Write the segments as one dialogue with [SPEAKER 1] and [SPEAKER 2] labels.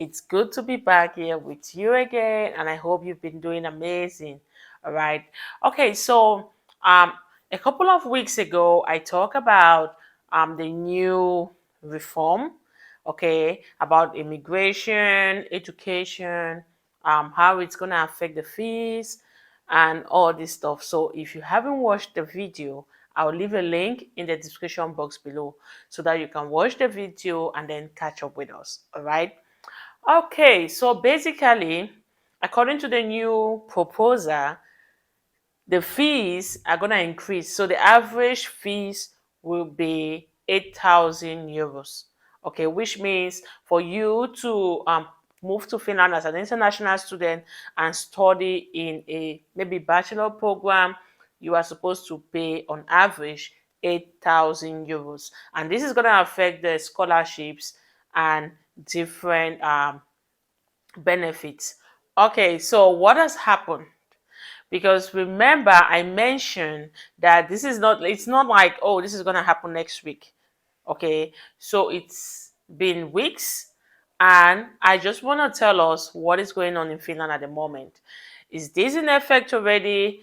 [SPEAKER 1] It's good to be back here with you again, and I hope you've been doing amazing. All right. Okay, so um, a couple of weeks ago, I talked about the new reform, okay, about immigration, education, how it's gonna affect the fees, and all this stuff. So if you haven't watched the video, I'll leave a link in the description box below so that you can watch the video and then catch up with us. All right. Okay, so basically, according to the new proposal, the fees are going to increase. So the average fees will be 8,000 euros. Okay, which means for you to move to Finland as an international student and study in a maybe bachelor program, you are supposed to pay on average 8,000 euros. And this is going to affect the scholarships and different benefits. Okay, so what has happened? Because remember, I mentioned that it's not like, oh, this is going to happen next week. Okay, so it's been weeks, and I just want to tell us what is going on in Finland at the moment. Is this in effect already?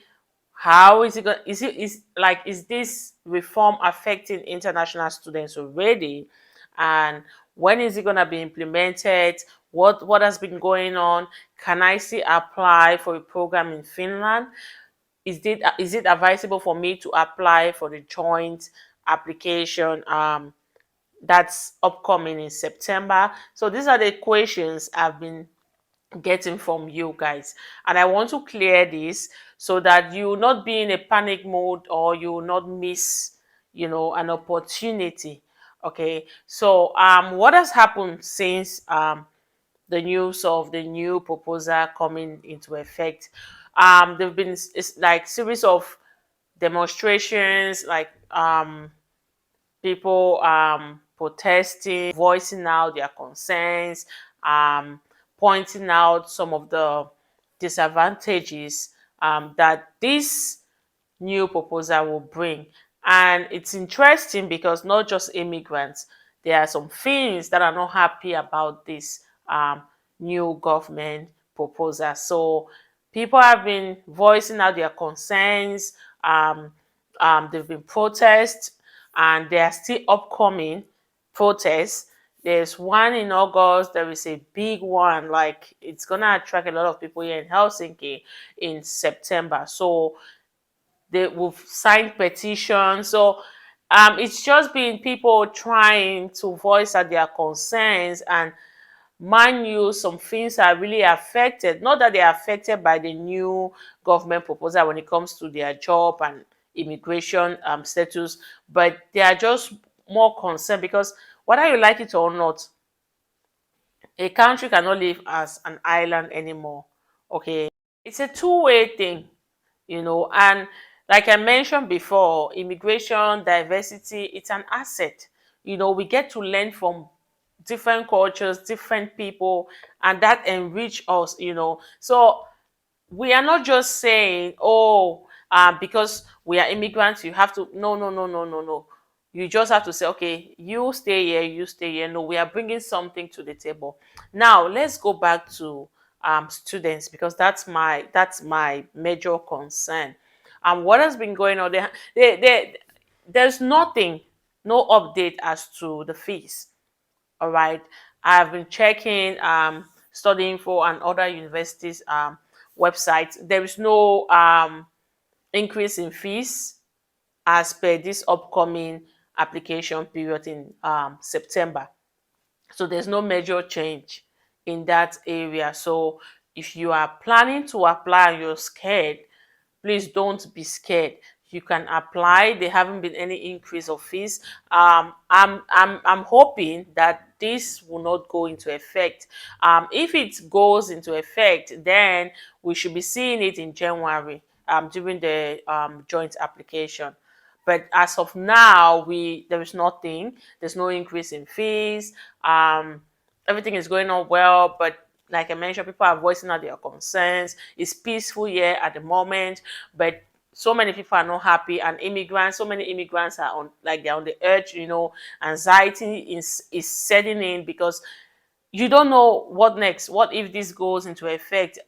[SPEAKER 1] How is it going? Is this reform affecting international students already? And when is it going to be implemented? What has been going on? Can I still apply for a program in Finland? Is it advisable for me to apply for the joint application that's upcoming in September? So these are the questions I've been getting from you guys, and I want to clear this so that you will not be in a panic mode or you will not miss an opportunity. Okay, so what has happened since the news of the new proposal coming into effect? There've been it's like series of demonstrations, like people protesting, voicing out their concerns, um, pointing out some of the disadvantages that this new proposal will bring. And it's interesting because not just immigrants, there are some Finns that are not happy about this new government proposal. So people have been voicing out their concerns. Um, they've been protests, and there are still upcoming protests. There's one in August. There is a big one, like it's gonna attract a lot of people here in Helsinki in September. So they will sign petitions. So it's just been people trying to voice out their concerns, and mind you, some things are really affected. Not that they are affected by the new government proposal when it comes to their job and immigration status, but they are just more concerned because whether you like it or not, a country cannot live as an island anymore. Okay, it's a two-way thing, and like I mentioned before, immigration, diversity, it's an asset. We get to learn from different cultures, different people, and that enrich us. So we are not just saying, oh, because we are immigrants, you have to. No, no, no, no, no, no. You just have to say, okay, you stay here, you stay here. No, we are bringing something to the table. Now, let's go back to students, because that's my major concern. What has been going on there? There's nothing, no update as to the fees. All right. I've been checking studying for and other universities websites. There is no increase in fees as per this upcoming application period in September. So there's no major change in that area. So if you are planning to apply and you're scared, please don't be scared. You can apply. There haven't been any increase of fees. I'm hoping that this will not go into effect. If it goes into effect, then we should be seeing it in January during the joint application. But as of now, there is nothing. There's no increase in fees. Um, Everything is going on well, but like I mentioned, people are voicing out their concerns. It's peaceful here at the moment, but so many people are not happy, and so many immigrants are on, like they're on the edge. Anxiety is setting in because you don't know what next. What if this goes into effect?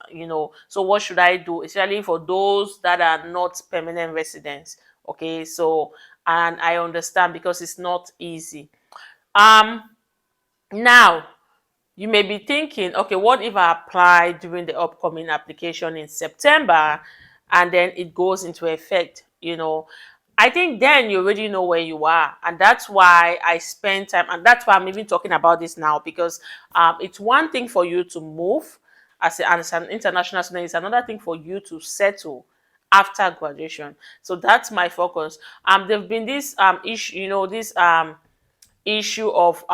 [SPEAKER 1] So what should I do, especially for those that are not permanent residents? Okay, so, and I understand because it's not easy. um Now, you may be thinking, okay, what if I apply during the upcoming application in September and then it goes into effect? I think then you already know where you are. And that's why I spend time. And that's why I'm even talking about this now, because it's one thing for you to move as an international student, it's another thing for you to settle after graduation. So that's my focus. There've been this issue, this issue of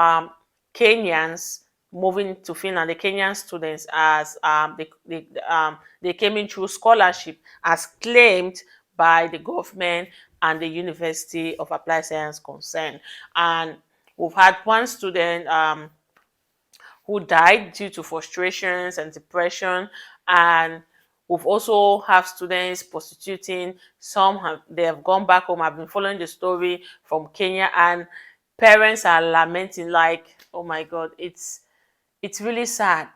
[SPEAKER 1] Kenyans moving to Finland, the Kenyan students, as they came in through scholarship as claimed by the government and the University of Applied Science concerned. And we've had one student who died due to frustrations and depression, and we've also have students prostituting. They have gone back home. I've been following the story from Kenya, and parents are lamenting like, oh my God, it's really sad.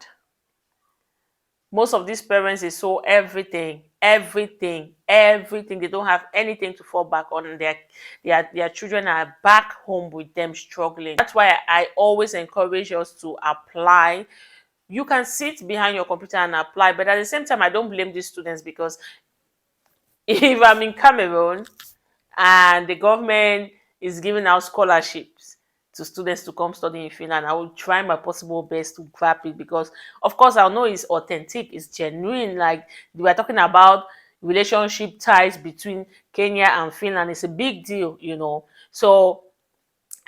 [SPEAKER 1] Most of these parents, they saw everything. They don't have anything to fall back on, and their children are back home with them struggling. That's why I always encourage us to apply. You can sit behind your computer and apply, but at the same time, I don't blame these students, because if I'm in Cameroon and the government is giving out scholarships to students to come study in Finland, I will try my possible best to grab it, because of course I know it's authentic, it's genuine. Like, we are talking about relationship ties between Kenya and Finland. It's a big deal. So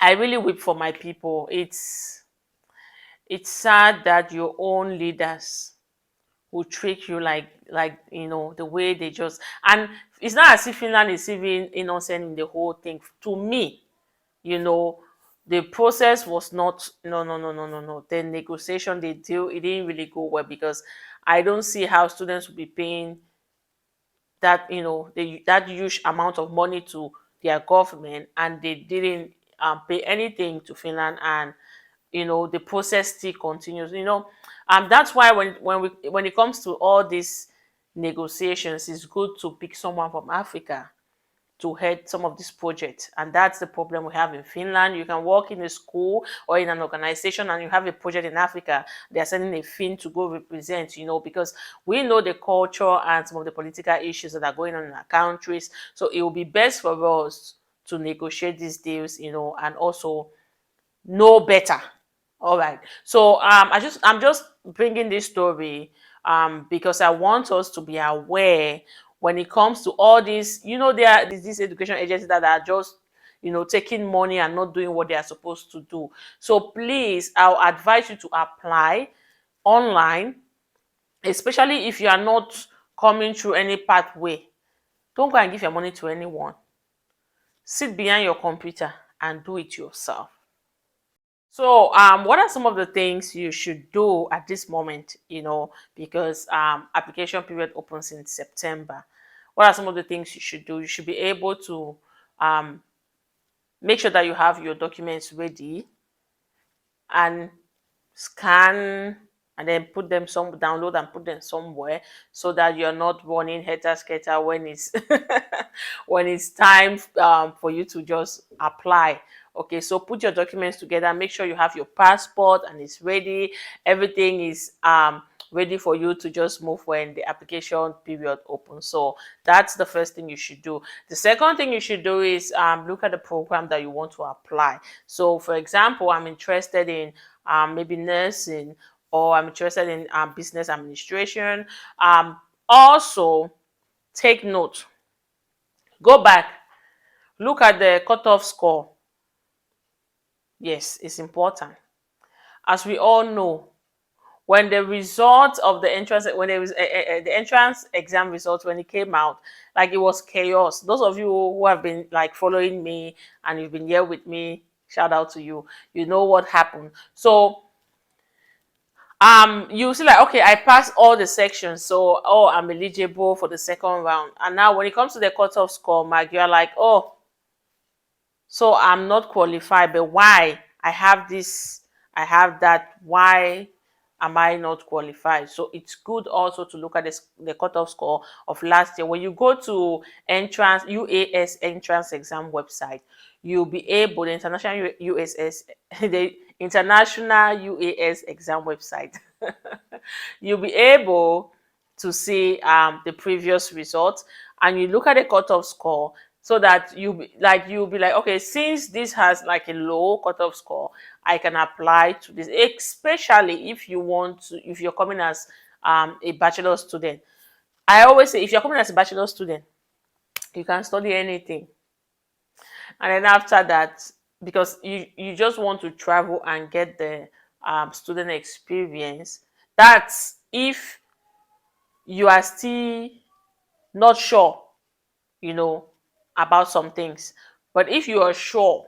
[SPEAKER 1] I really weep for my people. It's sad that your own leaders will treat you like the way they just. And it's not as if Finland is even innocent in the whole thing. To me, you know the process was not. No, no, no, no, no, no. The negotiation, they deal, it didn't really go well, because I don't see how students will be paying that huge amount of money to their government, and they didn't pay anything to Finland, and the process still continues. That's why when it comes to all these negotiations, it's good to pick someone from Africa to head some of these projects. And that's the problem we have in Finland. You can work in a school or in an organization and you have a project in Africa. They're sending a Finn to go represent, because we know the culture and some of the political issues that are going on in our countries. So it will be best for us to negotiate these deals, and also know better. All right. So I'm just bringing this story because I want us to be aware when it comes to all this. There are these education agencies that are just taking money and not doing what they are supposed to do. So please, I'll advise you to apply online, especially if you are not coming through any pathway. Don't go and give your money to anyone. Sit behind your computer and do it yourself. So, what are some of the things you should do at this moment? Because application period opens in September. What are some of the things you should do? You should be able to um, make sure that you have your documents ready and scan, and then download and put them somewhere, so that you're not running helter skelter when it's when it's time for you to just apply. Okay, so put your documents together, make sure you have your passport and it's ready. Everything is ready for you to just move when the application period opens. So that's the first thing you should do. The second thing you should do is look at the program that you want to apply. So for example, I'm interested in maybe nursing, or I'm interested in business administration. Also, take note, go back, look at the cutoff score. Yes, it's important. As we all know, when the result of the entrance, when there was the entrance exam results, when it came out, like, it was chaos. Those of you who have been like following me and you've been here with me, shout out to you. You know what happened. So you see, like, okay, I passed all the sections, so, oh, I'm eligible for the second round. And now when it comes to the cutoff score, Mark, you're like, oh, so I'm not qualified. But why? I have this I have that. Why am I not qualified? So it's good also to look at the cutoff score of last year. When you go to entrance UAS entrance exam website, you'll be able the international USS the international UAS exam website. You'll be able to see the previous results, and you look at the cutoff score, so that you'll be like, okay, since this has like a low cutoff score, I can apply to this, especially if you want to, if you're coming as a bachelor student. I always say, if you're coming as a bachelor student, you can study anything, and then after that, because you just want to travel and get the student experience, that's if you are still not sure, you know, about some things. But if you are sure,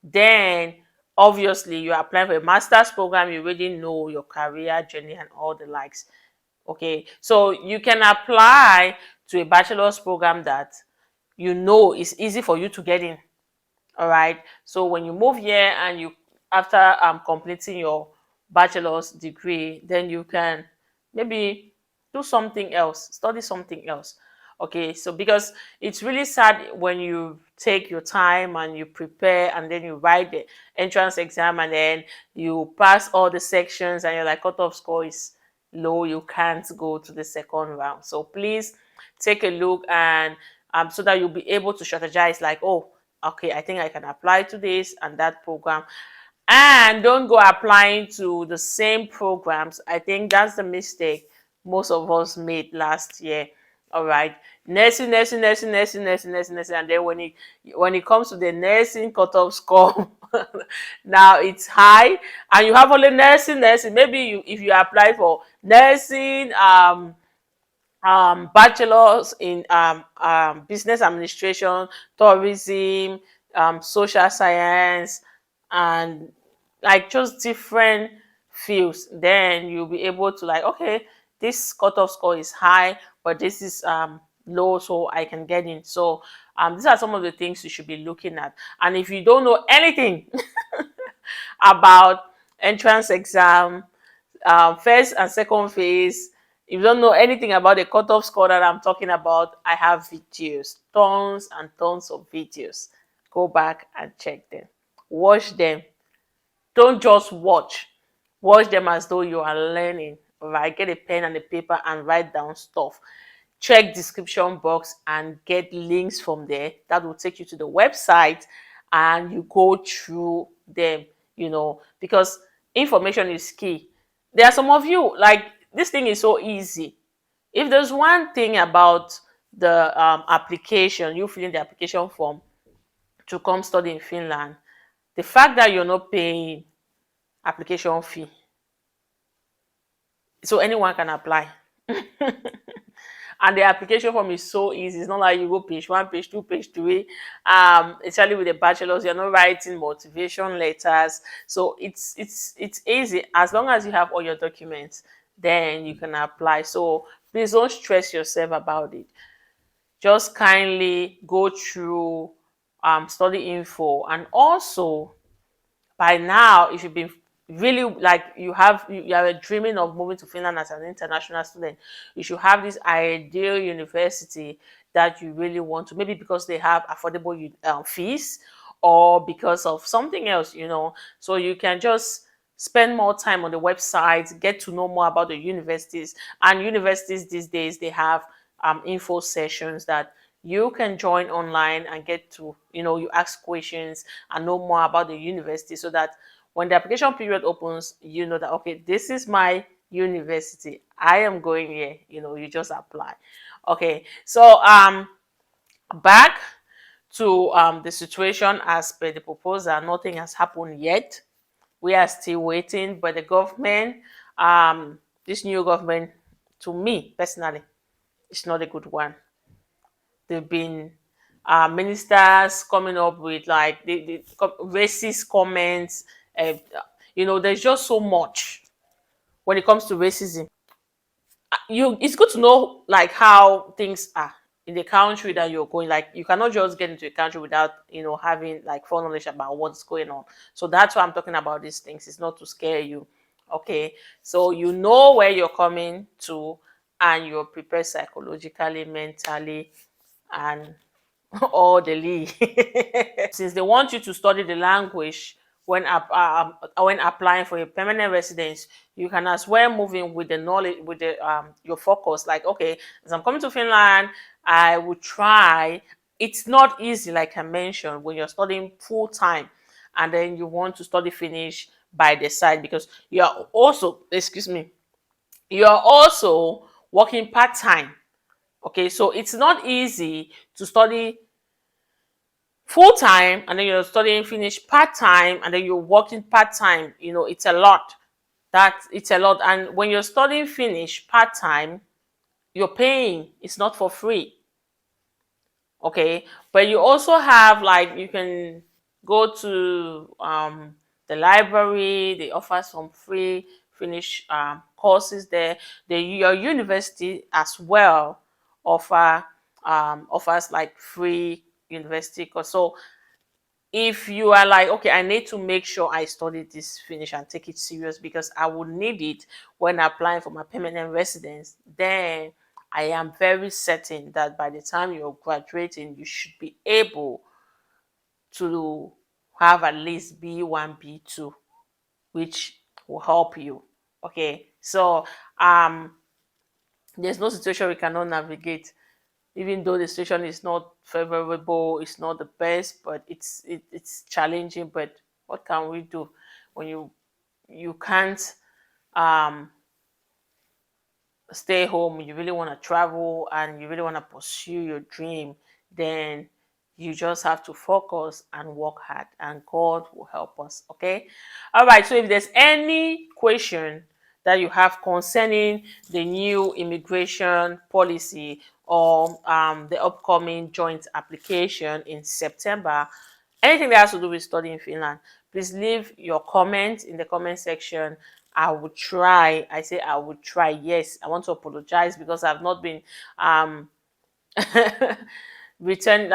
[SPEAKER 1] then obviously you are applying for a master's program, you already know your career journey and all the likes. Okay, so you can apply to a bachelor's program that you know is easy for you to get in. All right, so when you move here and you, after completing your bachelor's degree, then you can maybe do something else, study something else. Okay, so because it's really sad when you take your time and you prepare and then you write the entrance exam and then you pass all the sections and you're like, cutoff score is low, you can't go to the second round. So please take a look, and so that you'll be able to strategize, like, oh, okay, I think I can apply to this and that program. And don't go applying to the same programs. I think that's the mistake most of us made last year. All right, nursing, nursing, nursing, nursing, nursing, nursing, nursing, and then when it comes to the nursing cutoff score, now it's high, and you have only nursing, nursing. Maybe if you apply for nursing, bachelors in business administration, tourism, social science, and like just different fields, then you'll be able to like, okay, this cutoff score is high, but this is low, so I can get in. So these are some of the things you should be looking at. And if you don't know anything about entrance exam, first and second phase, if you don't know anything about the cutoff score that I'm talking about, I have videos, tons and tons of videos. Go back and check them. Watch them. Don't just watch. Watch them as though you are learning. Right? Get a pen and a paper and write down stuff. Check description box and get links from there that will take you to the website, and you go through them, because information is key. There are some of you, like, this thing is so easy. If there's one thing about the application, you fill in the application form to come study in Finland, the fact that you're not paying application fee, so anyone can apply. And the application form is so easy. It's not like you go page one, page two, page three. Especially with the bachelors, you're not writing motivation letters. So it's easy. As long as you have all your documents, then you can apply. So please don't stress yourself about it. Just kindly go through study info, and also by now, if you've been really like you are dreaming of moving to Finland as an international student, you should have this ideal university that you really want to, maybe because they have affordable fees, or because of something else, so you can just spend more time on the website, get to know more about the universities. And universities these days, they have info sessions that you can join online and get to, you ask questions and know more about the university, so that when the application period opens, you know that, okay, this is my university, I am going here, you just apply. Okay, so back to the situation as per the proposal. Nothing has happened yet. We are still waiting, but the government, this new government, to me personally, it's not a good one. They've been ministers coming up with like the racist comments. Uh, there's just so much when it comes to racism. It's good to know like how things are. in the country that you're going. Like you cannot just get into a country without having like full knowledge about what's going on. So that's why I'm talking about these things. It's not to scare you. Okay, so you know where you're coming to, and you're prepared psychologically, mentally, and orderly. Since they want you to study the language when applying for a permanent residence, you can as well move in with the knowledge, with the your focus. Like, okay, as I'm coming to Finland, I will try. It's not easy, like I mentioned, when you're studying full time, and then you want to study Finnish by the side, because you are also, excuse me, you are also working part time. Okay, so it's not easy to study full time and then you're studying Finnish part time and then you're working part time. It's a lot. It's a lot. And when you're studying Finnish part time, you're paying. It's not for free. Okay, but you also have, like, you can go to the library. They offer some free Finnish courses there. Your university as well offer offers like free university course. So if you are like, okay, I need to make sure I study this Finnish and take it serious because I will need it when applying for my permanent residence, then I am very certain that by the time you're graduating, you should be able to have at least B1, B2, which will help you. Okay, so there's no situation we cannot navigate, even though the situation is not favorable, it's not the best, but it's challenging. But what can we do when you can't um stay home, you really want to travel and you really want to pursue your dream, then you just have to focus and work hard, and God will help us. Okay. All right. So if there's any question that you have concerning the new immigration policy or the upcoming joint application in September, anything that has to do with studying Finland, please leave your comment in the comment section. I will try. I say I will try. Yes, I want to apologize because I've not been um replying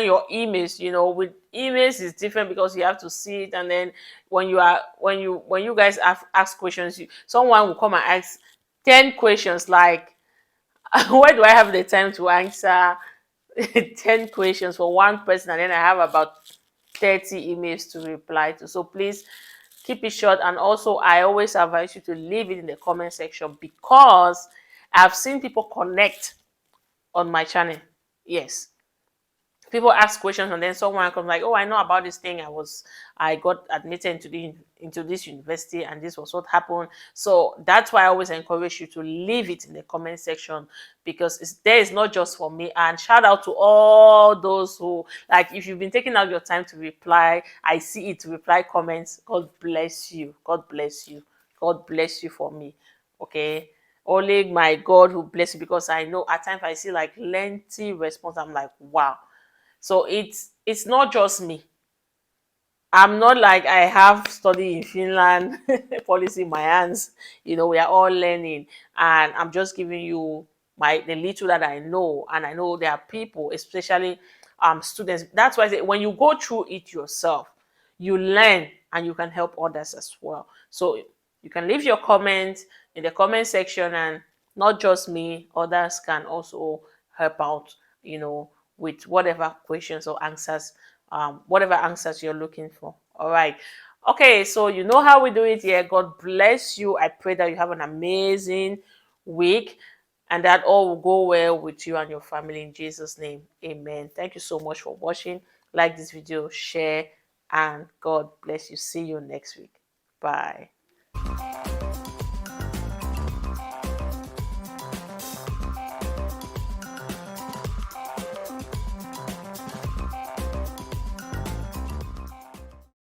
[SPEAKER 1] your emails. With emails is different because you have to see it, and then when you guys ask questions, someone will come and ask 10 questions, like where do I have the time to answer 10 questions for one person, and then I have about 30 emails to reply to. So please keep it short. And also, I always advise you to leave it in the comment section, because I've seen people connect on my channel. Yes, people ask questions and then someone comes like, oh, I know about this thing, I got admitted into this university and this was what happened. So that's why I always encourage you to leave it in the comment section, because there is not just for me. And shout out to all those who, like, if you've been taking out your time to reply, I see it, reply comments. God bless you. God bless you. God bless you for me. Okay, only my God who bless you, because I know at times I see like lengthy response, I'm like, wow. So it's not just me. I'm not like I have study in Finland policy in my hands. We are all learning, and I'm just giving you the little that I know. And I know there are people, especially students. That's why I say when you go through it yourself, you learn and you can help others as well. So you can leave your comments in the comment section, and not just me, others can also help out, with whatever questions or answers, whatever answers you're looking for. All right. Okay, so you know how we do it here. God bless you. I pray that you have an amazing week and that all will go well with you and your family in Jesus' name. Amen. Thank you so much for watching. Like this video, share, and God bless you. See you next week. Bye.